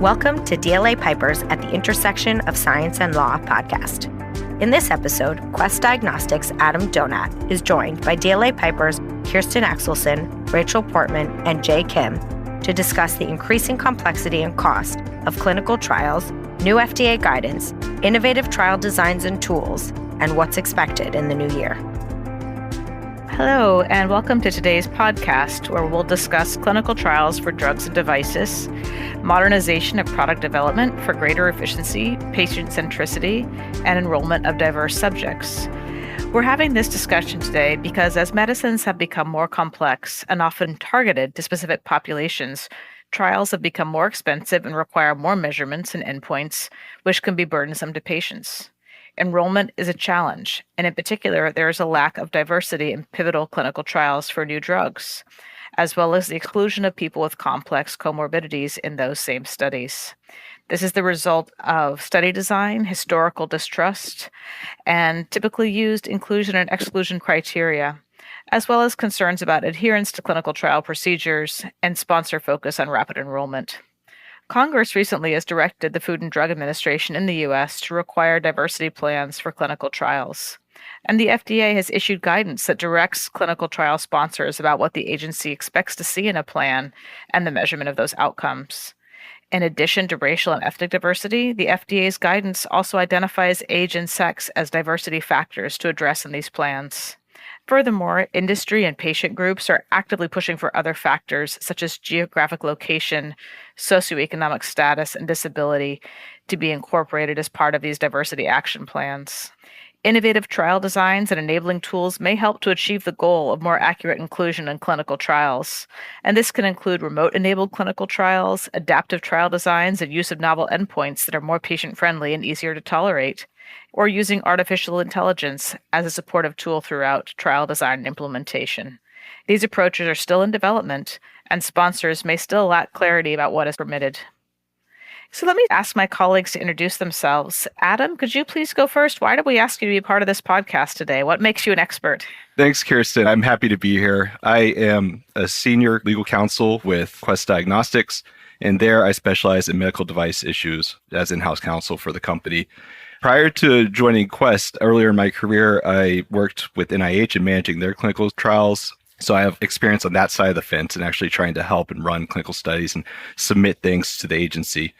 Welcome to DLA Pipers at the Intersection of Science and Law podcast. In this episode, Quest Diagnostics' Adam Donat is joined by DLA Pipers Kirsten Axelson, Rachel Portman, and Jay Kim to discuss the increasing complexity and cost of clinical trials, new FDA guidance, innovative trial designs and tools, and what's expected in the new year. Hello, and welcome to today's podcast, where we'll discuss clinical trials for drugs and devices, modernization of product development for greater efficiency, patient centricity, and enrollment of diverse subjects. We're having this discussion today because as medicines have become more complex and often targeted to specific populations, trials have become more expensive and require more measurements and endpoints, which can be burdensome to patients. Enrollment is a challenge, and in particular, there is a lack of diversity in pivotal clinical trials for new drugs, as well as the exclusion of people with complex comorbidities in those same studies. This is the result of study design, historical distrust, and typically used inclusion and exclusion criteria, as well as concerns about adherence to clinical trial procedures and sponsor focus on rapid enrollment. Congress recently has directed the Food and Drug Administration in the U.S. to require diversity plans for clinical trials. And the FDA has issued guidance that directs clinical trial sponsors about what the agency expects to see in a plan and the measurement of those outcomes. In addition to racial and ethnic diversity, the FDA's guidance also identifies age and sex as diversity factors to address in these plans. Furthermore, industry and patient groups are actively pushing for other factors such as geographic location, socioeconomic status, and disability to be incorporated as part of these diversity action plans. Innovative trial designs and enabling tools may help to achieve the goal of more accurate inclusion in clinical trials. And this can include remote-enabled clinical trials, adaptive trial designs, and use of novel endpoints that are more patient-friendly and easier to tolerate, or using artificial intelligence as a supportive tool throughout trial design and implementation. These approaches are still in development, and sponsors may still lack clarity about what is permitted. So let me ask my colleagues to introduce themselves. Adam, could you please go first? Why did we ask you to be part of this podcast today? What makes you an expert? Thanks, Kirsten. I'm happy to be here. I am a senior legal counsel with Quest Diagnostics, and there I specialize in medical device issues as in-house counsel for the company. Prior to joining Quest, earlier in my career, I worked with NIH in managing their clinical trials. So I have experience on that side of the fence and actually trying to help and run clinical studies and submit things to the agency.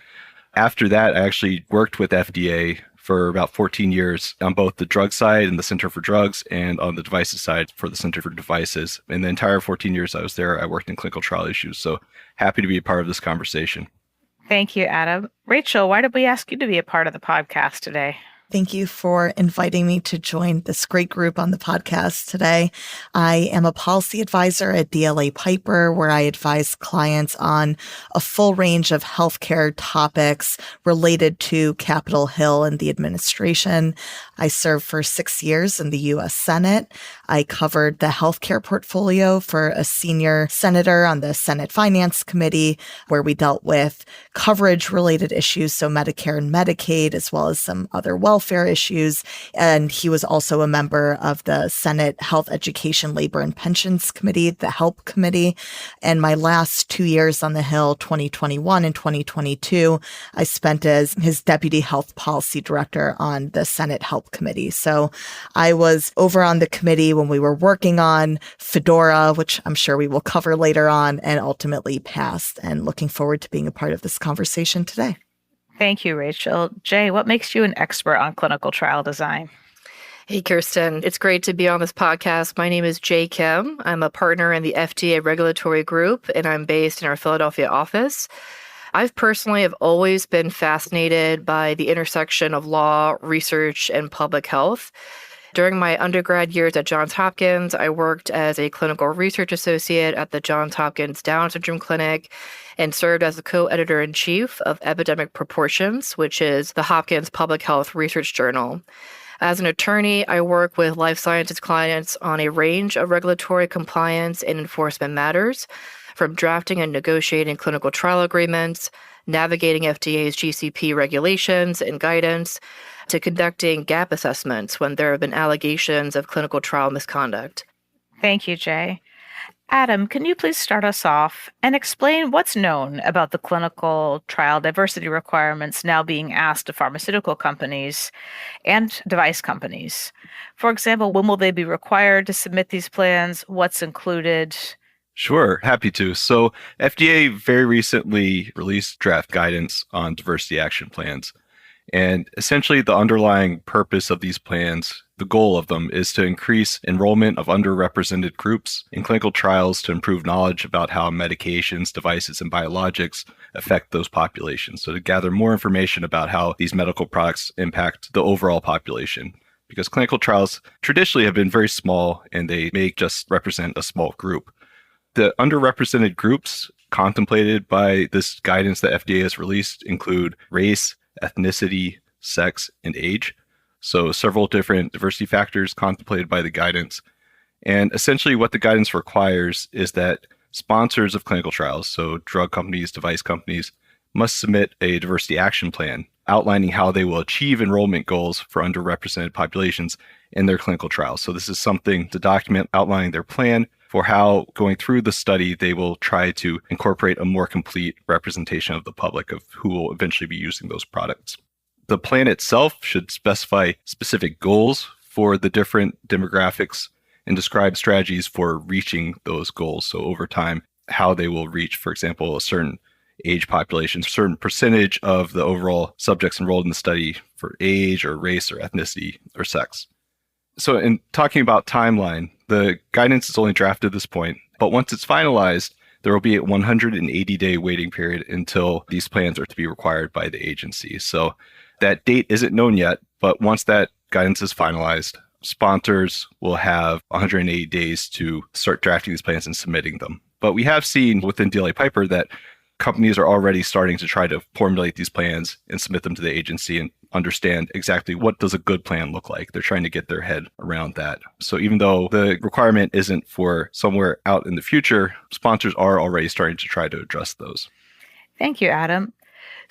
After that, I actually worked with FDA for about 14 years on both the drug side and the Center for Drugs and on the devices side for the Center for Devices. In the entire 14 years I was there, I worked in clinical trial issues. So happy to be a part of this conversation. Thank you, Adam. Rachel, why did we ask you to be a part of the podcast today? Thank you for inviting me to join this great group on the podcast today. I am a policy advisor at DLA Piper, where I advise clients on a full range of healthcare topics related to Capitol Hill and the administration. I served for 6 years in the U.S. Senate. I covered the healthcare portfolio for a senior senator on the Senate Finance Committee, where we dealt with coverage-related issues, so Medicare and Medicaid, as well as some other welfare issues. And he was also a member of the Senate Health, Education, Labor, and Pensions Committee, the HELP Committee. And my last 2 years on the Hill, 2021 and 2022, I spent as his Deputy Health Policy Director on the Senate HELP Committee. So I was over on the committee when we were working on Fedora, which I'm sure we will cover later on, and ultimately passed, and looking forward to being a part of this conversation today. Thank you, Rachel. Jay, what makes you an expert on clinical trial design? Hey, Kirsten. It's great to be on this podcast. My name is Jay Kim. I'm a partner in the FDA regulatory group, and I'm based in our Philadelphia office. I've personally have always been fascinated by the intersection of law, research, and public health. During my undergrad years at Johns Hopkins, I worked as a clinical research associate at the Johns Hopkins Down Syndrome Clinic and served as the co-editor-in-chief of Epidemic Proportions, which is the Hopkins Public Health Research Journal. As an attorney, I work with life sciences clients on a range of regulatory compliance and enforcement matters, from drafting and negotiating clinical trial agreements, navigating FDA's GCP regulations and guidance, to conducting gap assessments when there have been allegations of clinical trial misconduct. Thank you, Jay. Adam, can you please start us off and explain what's known about the clinical trial diversity requirements now being asked of pharmaceutical companies and device companies? For example, when will they be required to submit these plans? What's included? Sure, happy to. So, FDA very recently released draft guidance on diversity action plans. And essentially, the underlying purpose of these plans, the goal of them, is to increase enrollment of underrepresented groups in clinical trials to improve knowledge about how medications, devices, and biologics affect those populations. So, to gather more information about how these medical products impact the overall population. Because clinical trials traditionally have been very small and they may just represent a small group. The underrepresented groups contemplated by this guidance that FDA has released include race, ethnicity, sex, and age. So several different diversity factors contemplated by the guidance. And essentially what the guidance requires is that sponsors of clinical trials, so drug companies, device companies, must submit a diversity action plan outlining how they will achieve enrollment goals for underrepresented populations in their clinical trials. So this is something to document outlining their plan for how, going through the study, they will try to incorporate a more complete representation of the public of who will eventually be using those products. The plan itself should specify specific goals for the different demographics and describe strategies for reaching those goals. So over time, how they will reach, for example, a certain age population, a certain percentage of the overall subjects enrolled in the study for age or race or ethnicity or sex. So in talking about timeline, the guidance is only drafted at this point, but once it's finalized, there will be a 180-day waiting period until these plans are to be required by the agency. So that date isn't known yet, but once that guidance is finalized, sponsors will have 180 days to start drafting these plans and submitting them. But we have seen within DLA Piper that companies are already starting to try to formulate these plans and submit them to the agency and understand exactly what does a good plan look like. They're trying to get their head around that. So even though the requirement isn't for somewhere out in the future, sponsors are already starting to try to address those. Thank you, Adam.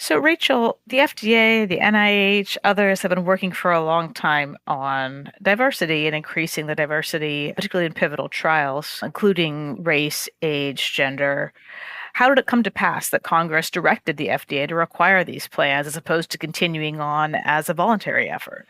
So, Rachel, the FDA, the NIH, others have been working for a long time on diversity and increasing the diversity, particularly in pivotal trials, including race, age, gender. How did it come to pass that Congress directed the FDA to require these plans as opposed to continuing on as a voluntary effort?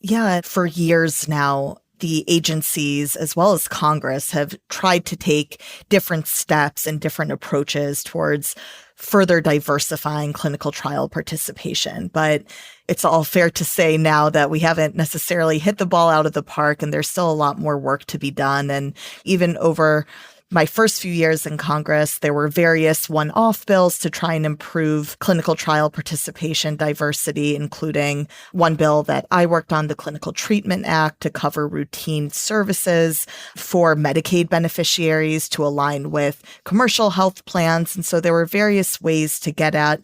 Yeah, for years now, the agencies as well as Congress have tried to take different steps and different approaches towards further diversifying clinical trial participation. But it's all fair to say now that we haven't necessarily hit the ball out of the park and there's still a lot more work to be done. And even over my first few years in Congress, there were various one-off bills to try and improve clinical trial participation diversity, including one bill that I worked on, the Clinical Treatment Act, to cover routine services for Medicaid beneficiaries to align with commercial health plans. And so there were various ways to get at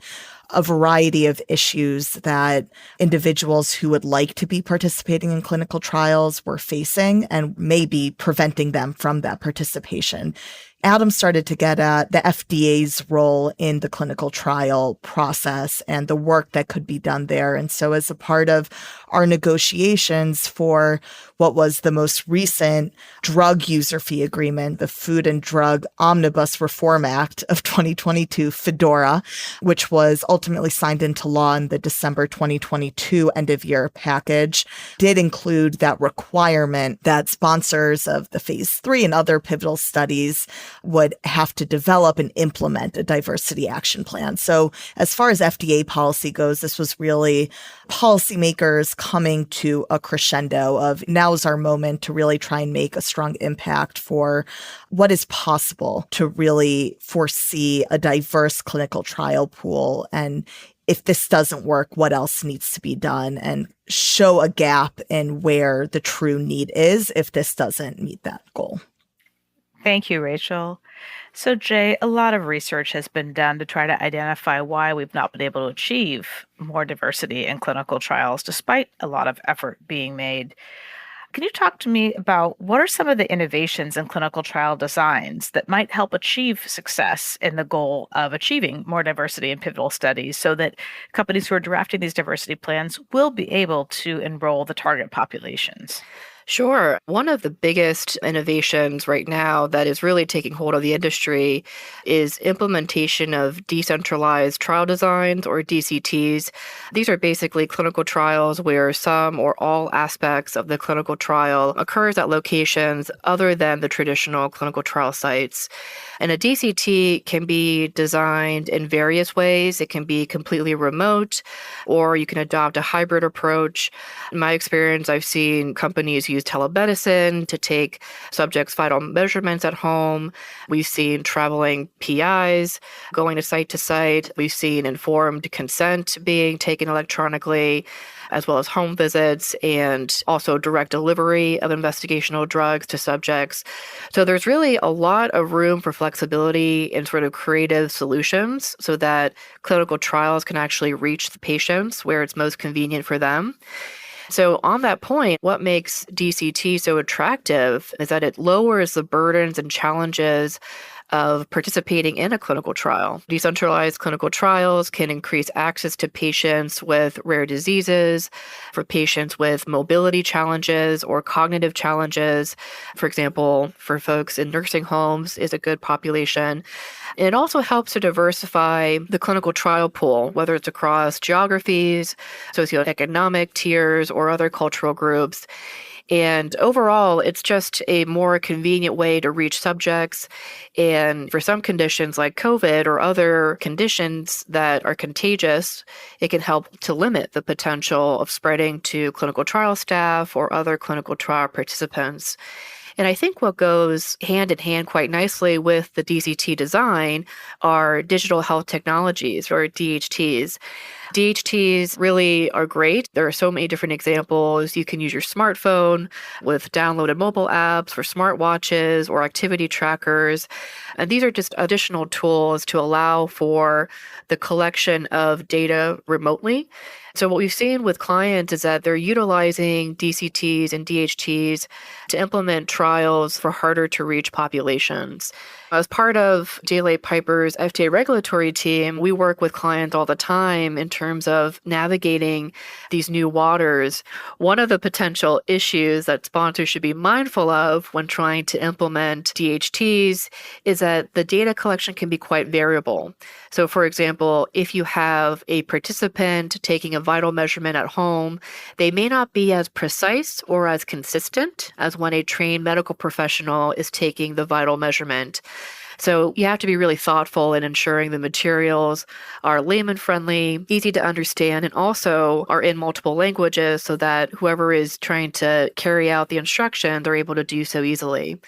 a variety of issues that individuals who would like to be participating in clinical trials were facing and maybe preventing them from that participation. Adam started to get at the FDA's role in the clinical trial process and the work that could be done there. And so as a part of our negotiations for what was the most recent drug user fee agreement, the Food and Drug Omnibus Reform Act of 2022, FDORA, which was ultimately signed into law in the December 2022 end-of-year package, did include that requirement that sponsors of the phase 3 and other pivotal studies would have to develop and implement a diversity action plan. So as far as FDA policy goes, this was really policymakers coming to a crescendo of now's our moment to really try and make a strong impact for what is possible to really foresee a diverse clinical trial pool. And if this doesn't work, what else needs to be done, and show a gap in where the true need is if this doesn't meet that goal. Thank you, Rachel. So, Jay, a lot of research has been done to try to identify why we've not been able to achieve more diversity in clinical trials, despite a lot of effort being made. Can you talk to me about what are some of the innovations in clinical trial designs that might help achieve success in the goal of achieving more diversity in pivotal studies so that companies who are drafting these diversity plans will be able to enroll the target populations? Sure. One of the biggest innovations right now that is really taking hold of the industry is implementation of decentralized trial designs, or DCTs. These are basically clinical trials where some or all aspects of the clinical trial occurs at locations other than the traditional clinical trial sites. And a DCT can be designed in various ways. It can be completely remote, or you can adopt a hybrid approach. In my experience, I've seen companies use telemedicine to take subjects' vital measurements at home. We've seen traveling PIs going to site. We've seen informed consent being taken electronically, as well as home visits and also direct delivery of investigational drugs to subjects. So there's really a lot of room for flexibility and sort of creative solutions so that clinical trials can actually reach the patients where it's most convenient for them. So on that point, what makes DCT so attractive is that it lowers the burdens and challenges of participating in a clinical trial. Decentralized clinical trials can increase access to patients with rare diseases, for patients with mobility challenges or cognitive challenges. For example, for folks in nursing homes is a good population. And it also helps to diversify the clinical trial pool, whether it's across geographies, socioeconomic tiers, or other cultural groups. And overall, it's just a more convenient way to reach subjects. And for some conditions like COVID or other conditions that are contagious, it can help to limit the potential of spreading to clinical trial staff or other clinical trial participants. And I think what goes hand in hand quite nicely with the DCT design are digital health technologies, or DHTs. DHTs really are great. There are so many different examples. You can use your smartphone with downloaded mobile apps for smartwatches or activity trackers. And these are just additional tools to allow for the collection of data remotely. So what we've seen with clients is that they're utilizing DCTs and DHTs to implement trials for harder to reach populations. As part of DLA Piper's FDA regulatory team, we work with clients all the time in terms of navigating these new waters. One of the potential issues that sponsors should be mindful of when trying to implement DHTs is that the data collection can be quite variable. So for example, if you have a participant taking a vital measurement at home, they may not be as precise or as consistent as when a trained medical professional is taking the vital measurement. So you have to be really thoughtful in ensuring the materials are layman-friendly, easy to understand, and also are in multiple languages so that whoever is trying to carry out the instruction, they're able to do so easily.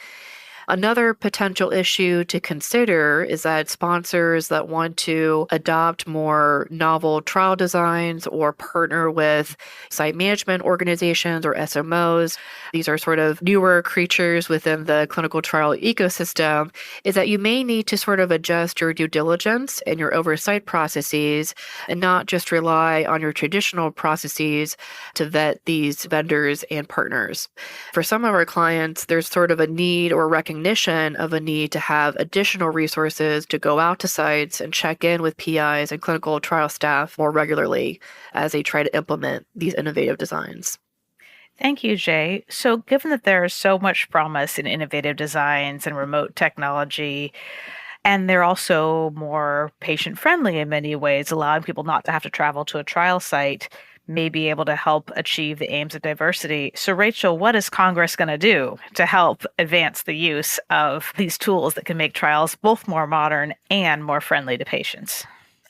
Another potential issue to consider is that sponsors that want to adopt more novel trial designs or partner with site management organizations or SMOs, these are sort of newer creatures within the clinical trial ecosystem, is that you may need to sort of adjust your due diligence and your oversight processes and not just rely on your traditional processes to vet these vendors and partners. For some of our clients, there's sort of a need or recognition of a need to have additional resources to go out to sites and check in with PIs and clinical trial staff more regularly as they try to implement these innovative designs. Thank you, Jay. So given that there is so much promise in innovative designs and remote technology, and they're also more patient-friendly in many ways, allowing people not to have to travel to a trial site, may be able to help achieve the aims of diversity. So Rachel, what is Congress going to do to help advance the use of these tools that can make trials both more modern and more friendly to patients?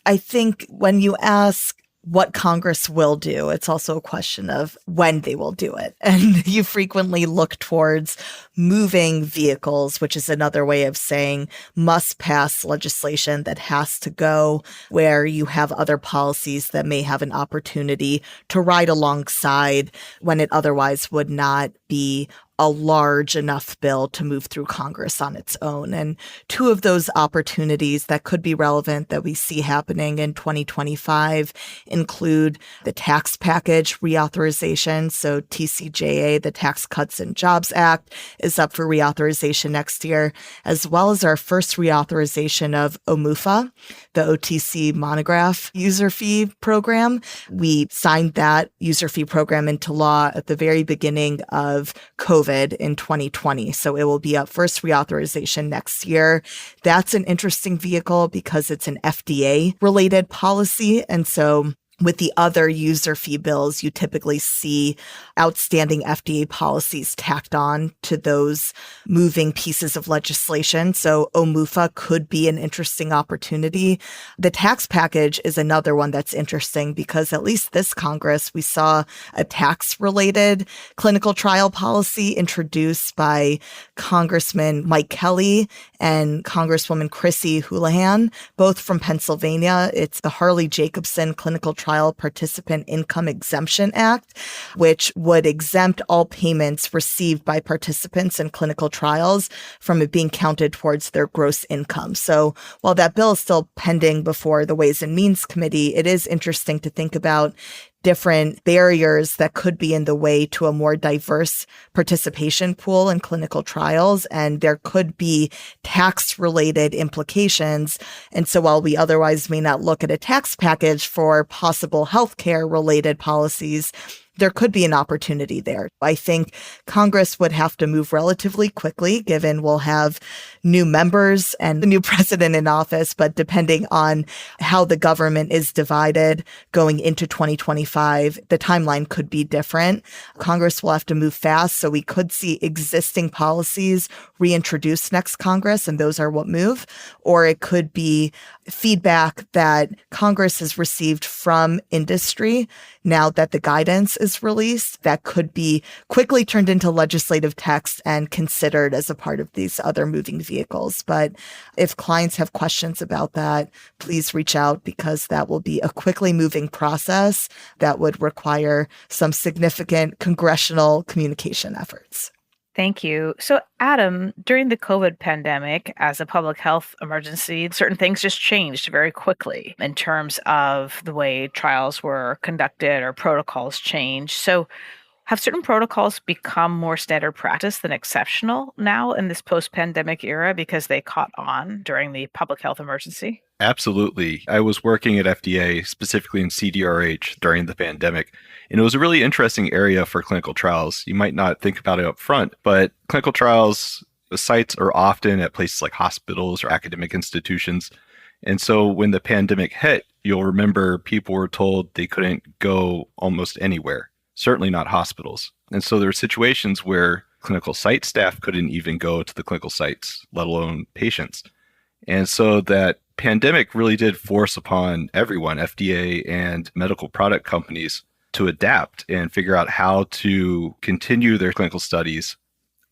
I think when you ask what Congress will do, it's also a question of when they will do it. And you frequently look towards moving vehicles, which is another way of saying must pass legislation that has to go, where you have other policies that may have an opportunity to ride alongside when it otherwise would not be a large enough bill to move through Congress on its own. And two of those opportunities that could be relevant that we see happening in 2025 include the tax package reauthorization. So TCJA, the Tax Cuts and Jobs Act, is up for reauthorization next year, as well as our first reauthorization of OMUFA, the OTC monograph user fee program. We signed that user fee program into law at the very beginning of COVID in 2020. So it will be up first reauthorization next year. That's an interesting vehicle because it's an FDA related policy. And so with the other user fee bills, you typically see outstanding FDA policies tacked on to those moving pieces of legislation. So OMUFA could be an interesting opportunity. The tax package is another one that's interesting because at least this Congress, we saw a tax-related clinical trial policy introduced by Congressman Mike Kelly and Congresswoman Chrissy Houlihan, both from Pennsylvania. It's the Harley-Jacobson Clinical Trial Participant Income Exemption Act, which would exempt all payments received by participants in clinical trials from it being counted towards their gross income. So while that bill is still pending before the Ways and Means Committee, it is interesting to think about different barriers that could be in the way to a more diverse participation pool in clinical trials. And there could be tax-related implications. And so while we otherwise may not look at a tax package for possible healthcare-related policies, there could be an opportunity there. I think Congress would have to move relatively quickly, given we'll have new members and the new president in office, but depending on how the government is divided going into 2025, the timeline could be different. Congress will have to move fast, so we could see existing policies reintroduced next Congress, and those are what move, or it could be feedback that Congress has received from industry now that the guidance is released that could be quickly turned into legislative text and considered as a part of these other moving vehicles. But if clients have questions about that, please reach out because that will be a quickly moving process that would require some significant congressional communication efforts. Thank you. So, Adam, during the COVID pandemic, as a public health emergency, certain things just changed very quickly in terms of the way trials were conducted or protocols changed. So, have certain protocols become more standard practice than exceptional now in this post-pandemic era because they caught on during the public health emergency? Absolutely. I was working at FDA, specifically in CDRH during the pandemic, and it was a really interesting area for clinical trials. You might not think about it up front, but clinical trials, the sites are often at places like hospitals or academic institutions. And so when the pandemic hit, you'll remember people were told they couldn't go almost anywhere, certainly not hospitals. And so there were situations where clinical site staff couldn't even go to the clinical sites, let alone patients. And so that pandemic really did force upon everyone, FDA and medical product companies, to adapt and figure out how to continue their clinical studies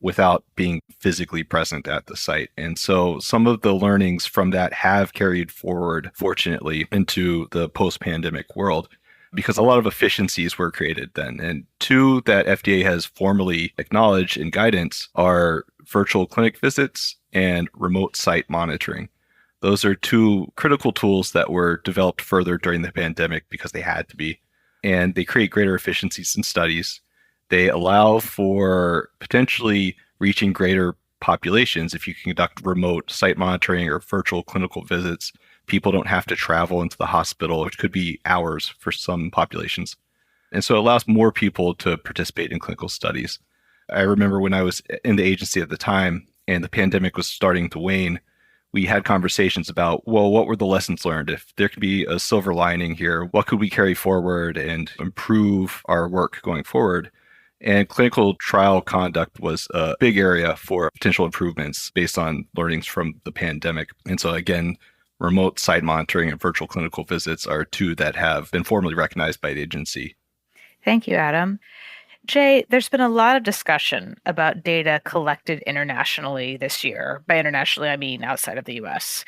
without being physically present at the site. And so some of the learnings from that have carried forward, fortunately, into the post-pandemic world, because a lot of efficiencies were created then. And two that FDA has formally acknowledged in guidance are virtual clinic visits and remote site monitoring. Those are two critical tools that were developed further during the pandemic because they had to be. And they create greater efficiencies in studies. They allow for potentially reaching greater populations if you can conduct remote site monitoring or virtual clinical visits. People don't have to travel into the hospital, which could be hours for some populations. And so it allows more people to participate in clinical studies. I remember when I was in the agency at the time and the pandemic was starting to wane, we had conversations about, well, what were the lessons learned? If there could be a silver lining here, what could we carry forward and improve our work going forward? And clinical trial conduct was a big area for potential improvements based on learnings from the pandemic. And so again, remote site monitoring and virtual clinical visits are two that have been formally recognized by the agency. Thank you, Adam. Jay, there's been a lot of discussion about data collected internationally this year. By internationally, I mean outside of the US.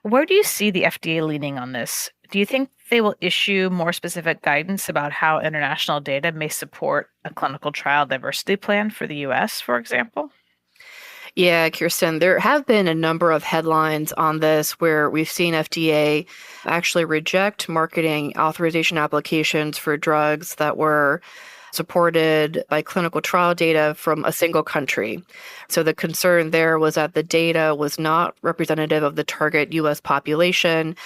Where do you see the FDA leaning on this? Do you think they will issue more specific guidance about how international data may support a clinical trial diversity plan for the US, for example? Yeah, Kirsten, there have been a number of headlines on this where we've seen FDA actually reject marketing authorization applications for drugs that were supported by clinical trial data from a single country. So the concern there was that the data was not representative of the target US population.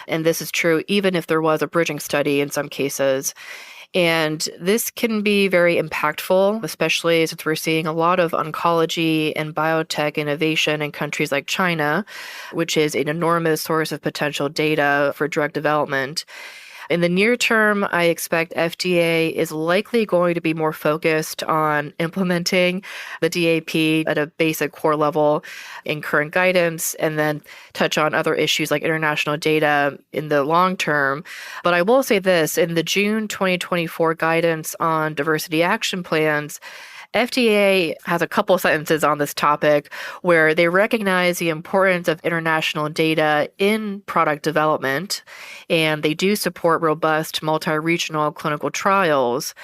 And this is true even if there was a bridging study in some cases. And this can be very impactful, especially since we're seeing a lot of oncology and biotech innovation in countries like China, which is an enormous source of potential data for drug development. In the near term, I expect FDA is likely going to be more focused on implementing the DAP at a basic core level in current guidance and then touch on other issues like international data in the long term. But I will say this, in the June 2024 guidance on diversity action plans, FDA has a couple sentences on this topic where they recognize the importance of international data in product development, and they do support robust multi-regional clinical trials.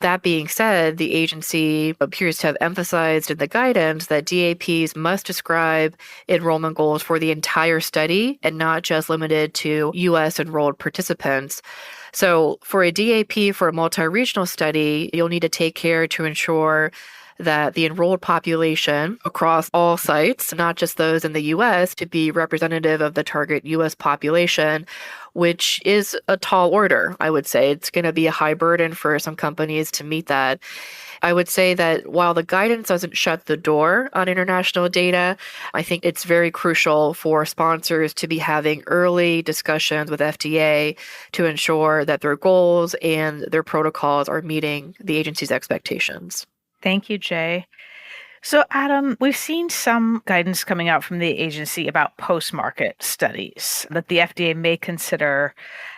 That being said, the agency appears to have emphasized in the guidance that DAPs must describe enrollment goals for the entire study and not just limited to U.S. enrolled participants. So for a DAP for a multi-regional study, you'll need to take care to ensure that the enrolled population across all sites, not just those in the US, to be representative of the target US population, which is a tall order, I would say. It's going to be a high burden for some companies to meet that. I would say that while the guidance doesn't shut the door on international data, I think it's very crucial for sponsors to be having early discussions with FDA to ensure that their goals and their protocols are meeting the agency's expectations. Thank you, Jay. So, Adam, we've seen some guidance coming out from the agency about post-market studies that the FDA may consider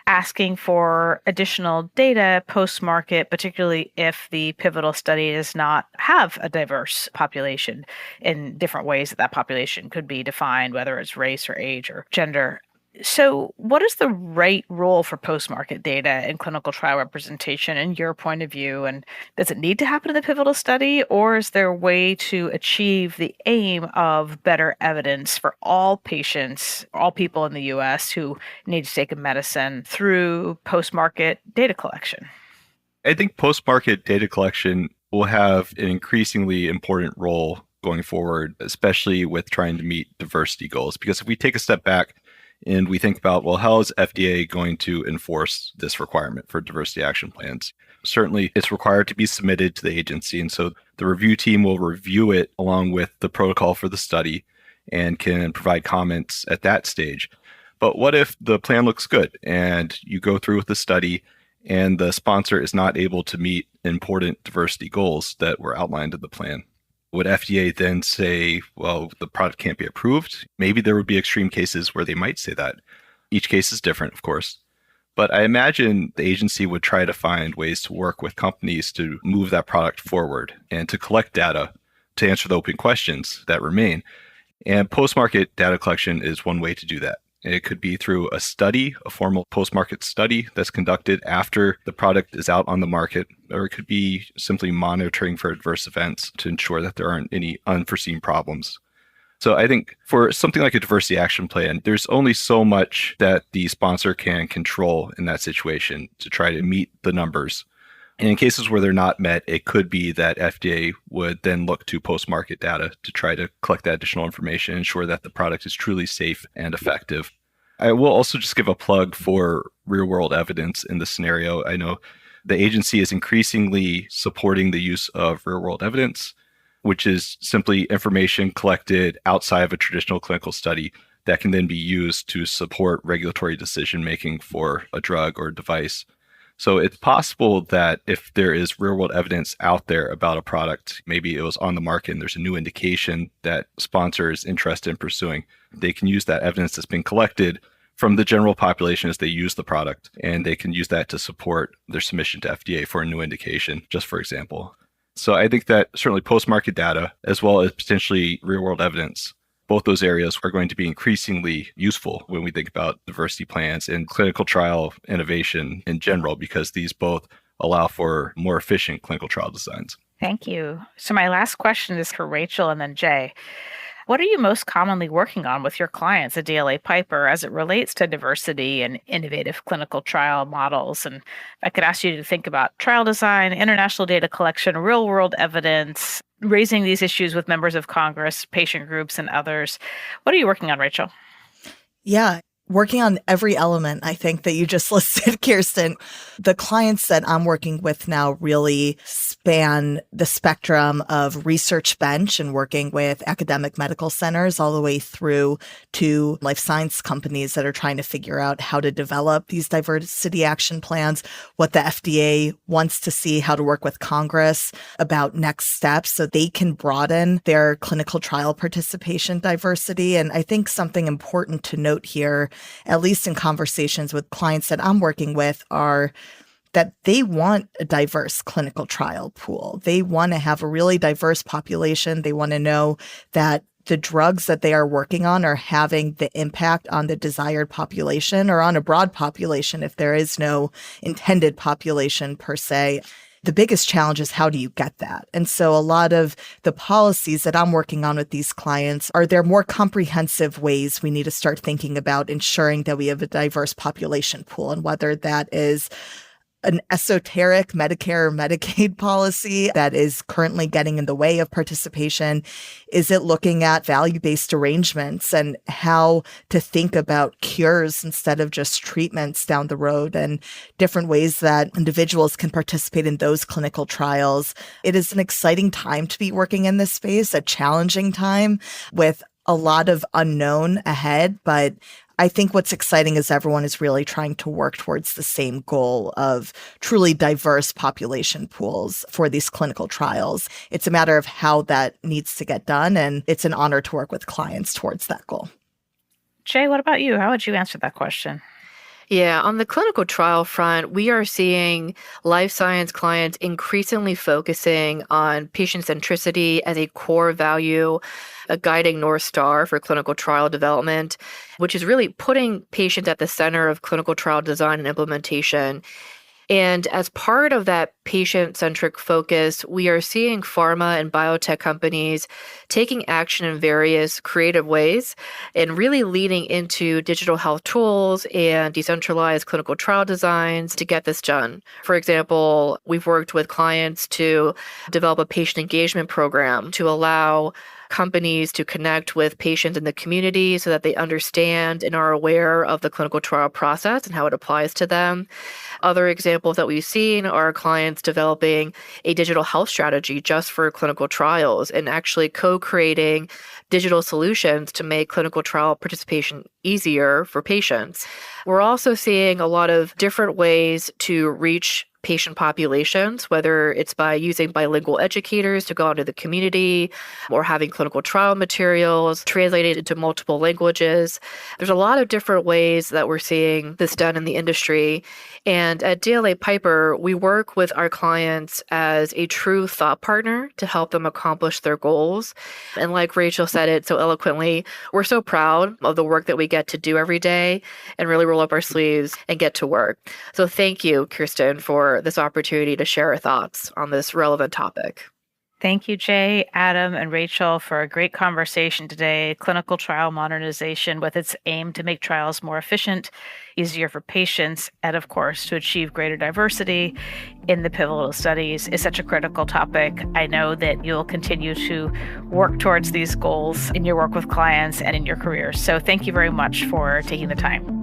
asking for additional data post-market, particularly if the pivotal study does not have a diverse population in different ways that population could be defined, whether it's race or age or gender. So, what is the right role for post-market data in clinical trial representation in your point of view? And does it need to happen in the pivotal study, or is there a way to achieve the aim of better evidence for all patients, all people in the US who need to take a medicine through post-market data collection? I think post-market data collection will have an increasingly important role going forward, especially with trying to meet diversity goals. Because if we take a step back, and we think about, well, how is FDA going to enforce this requirement for diversity action plans? Certainly, it's required to be submitted to the agency. And so the review team will review it along with the protocol for the study and can provide comments at that stage. But what if the plan looks good and you go through with the study and the sponsor is not able to meet important diversity goals that were outlined in the plan? Would FDA then say, well, the product can't be approved? Maybe there would be extreme cases where they might say that. Each case is different, of course. But I imagine the agency would try to find ways to work with companies to move that product forward and to collect data to answer the open questions that remain. And post-market data collection is one way to do that. It could be through a study, a formal post-market study that's conducted after the product is out on the market, or it could be simply monitoring for adverse events to ensure that there aren't any unforeseen problems. So I think for something like a diversity action plan, there's only so much that the sponsor can control in that situation to try to meet the numbers. And in cases where they're not met, it could be that FDA would then look to post-market data to try to collect that additional information and ensure that the product is truly safe and effective. I will also just give a plug for real-world evidence in this scenario. I know the agency is increasingly supporting the use of real-world evidence, which is simply information collected outside of a traditional clinical study that can then be used to support regulatory decision-making for a drug or device. So it's possible that if there is real-world evidence out there about a product, maybe it was on the market and there's a new indication that sponsor is interested in pursuing, they can use that evidence that's been collected from the general population as they use the product, and they can use that to support their submission to FDA for a new indication, just for example. So I think that certainly post-market data, as well as potentially real-world evidence, both those areas are going to be increasingly useful when we think about diversity plans and clinical trial innovation in general, because these both allow for more efficient clinical trial designs. Thank you. So my last question is for Rachel and then Jay. What are you most commonly working on with your clients at DLA Piper as it relates to diversity and innovative clinical trial models? And I could ask you to think about trial design, international data collection, real-world evidence, raising these issues with members of Congress, patient groups, and others. What are you working on, Rachel? Yeah. Working on every element, I think, that you just listed, Kirsten. The clients that I'm working with now really span the spectrum of research bench and working with academic medical centers all the way through to life science companies that are trying to figure out how to develop these diversity action plans, what the FDA wants to see, how to work with Congress about next steps so they can broaden their clinical trial participation diversity. And I think something important to note here, at least in conversations with clients that I'm working with, are that they want a diverse clinical trial pool. They want to have a really diverse population. They want to know that the drugs that they are working on are having the impact on the desired population or on a broad population if there is no intended population per se. The biggest challenge is how do you get that? And so a lot of the policies that I'm working on with these clients are there more comprehensive ways we need to start thinking about ensuring that we have a diverse population pool, and whether that is an esoteric Medicare or Medicaid policy that is currently getting in the way of participation? Is it looking at value-based arrangements and how to think about cures instead of just treatments down the road, and different ways that individuals can participate in those clinical trials? It is an exciting time to be working in this space, a challenging time with a lot of unknown ahead, but I think what's exciting is everyone is really trying to work towards the same goal of truly diverse population pools for these clinical trials. It's a matter of how that needs to get done, and it's an honor to work with clients towards that goal. Jay, what about you? How would you answer that question? Yeah, on the clinical trial front, we are seeing life science clients increasingly focusing on patient centricity as a core value, a guiding North Star for clinical trial development, which is really putting patients at the center of clinical trial design and implementation. And as part of that patient-centric focus, we are seeing pharma and biotech companies taking action in various creative ways and really leaning into digital health tools and decentralized clinical trial designs to get this done. For example, we've worked with clients to develop a patient engagement program to allow companies to connect with patients in the community so that they understand and are aware of the clinical trial process and how it applies to them. Other examples that we've seen are clients developing a digital health strategy just for clinical trials and actually co-creating digital solutions to make clinical trial participation easier for patients. We're also seeing a lot of different ways to reach patient populations, whether it's by using bilingual educators to go out into the community or having clinical trial materials translated into multiple languages. There's a lot of different ways that we're seeing this done in the industry. And at DLA Piper, we work with our clients as a true thought partner to help them accomplish their goals. And like Rachel said it so eloquently, we're so proud of the work that we get to do every day and really roll up our sleeves and get to work. So thank you, Kirsten, for this opportunity to share our thoughts on this relevant topic. Thank you, Jay, Adam, and Rachel, for a great conversation today. Clinical trial modernization with its aim to make trials more efficient, easier for patients, and of course, to achieve greater diversity in the pivotal studies is such a critical topic. I know that you'll continue to work towards these goals in your work with clients and in your careers. So thank you very much for taking the time.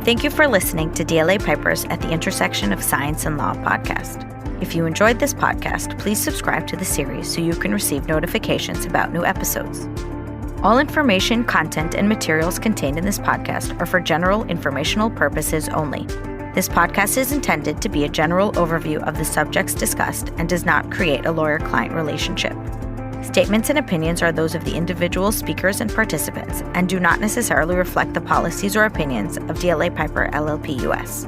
Thank you for listening to DLA Piper's At the Intersection of Science and Law podcast. If you enjoyed this podcast, please subscribe to the series so you can receive notifications about new episodes. All information, content, and materials contained in this podcast are for general informational purposes only. This podcast is intended to be a general overview of the subjects discussed and does not create a lawyer-client relationship. Statements and opinions are those of the individual speakers and participants and do not necessarily reflect the policies or opinions of DLA Piper LLP US.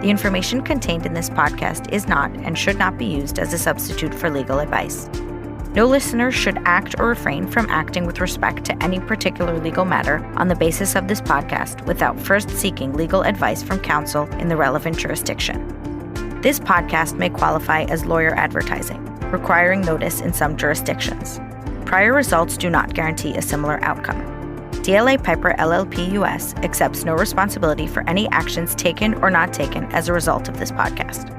The information contained in this podcast is not and should not be used as a substitute for legal advice. No listener should act or refrain from acting with respect to any particular legal matter on the basis of this podcast without first seeking legal advice from counsel in the relevant jurisdiction. This podcast may qualify as lawyer advertising, requiring notice in some jurisdictions. Prior results do not guarantee a similar outcome. DLA Piper LLP US accepts no responsibility for any actions taken or not taken as a result of this podcast.